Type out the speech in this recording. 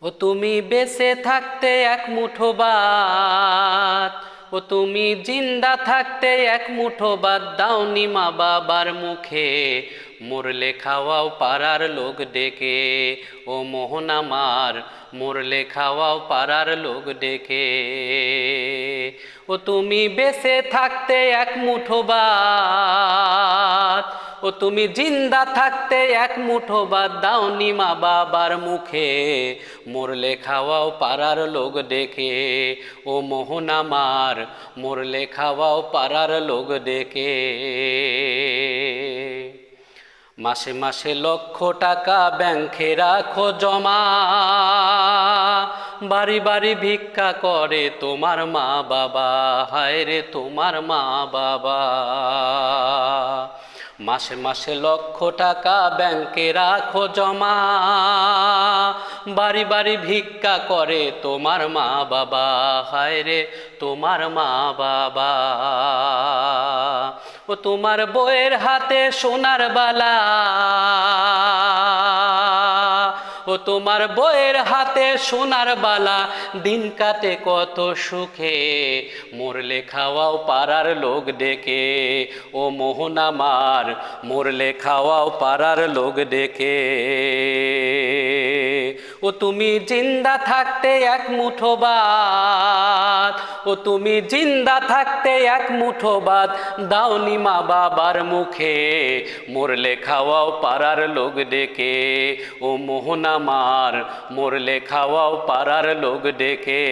ও তুমি বেঁচে থাকতে এক মুঠো ভাত, ও তুমি জিন্দা থাকতে এক মুঠো ভাত দাওনি মা বাবার মুখে, মরলে খাওয়াও পাড়ার লোক ডেকে। ও মোহন আমার, মরলে খাওয়াও পাড়ার লোক ডেকে। ও তুমি বেঁচে থাকতে এক মুঠো ভাত, ও তুমি জিন্দা থাকতে এক মুঠো ভাত দাওনি মা বাবার মুখে, মরলে খাওয়াও পাড়ার লোক ডেকে। ও মোহন আমার, মরলে খাওয়াও পাড়ার লোক ডেকে। মাসে মাসে লক্ষ টাকা ব্যাংকে রাখো জমা, বাড়ি বাড়ি ভিক্ষা করে তোমার মা বাবা, হায় রে তোমার মা বাবা। মাসে মাসে লক্ষ টাকা ব্যাংকে রাখো জমা, বাড়ি বাড়ি ভিক্ষা করে তোমার মা বাবা, হায় রে তোমার মা বাবা। ও তোমার বউয়ের হাতে সোনার বালা, ও তোমার বউয়ের হাতে সোনার বালা, দিন কাটে কত সুখে, মরলে খাওয়াও পাড়ার লোক ডেকে। ও মোহন আমার, মরলে খাওয়াও পাড়ার লোক ডেকে। ও তুমি জিন্দা থাকতে এক মুঠো ভাত, ও তুমি জিন্দা থাকতে এক মুঠো ভাত দাওনি মা বাবার মুখে, মরলে খাওয়াও পাড়ার লোক ডেকে। ও মোহন আমার, মরলে খাওয়াও পাড়ার লোক ডেকে।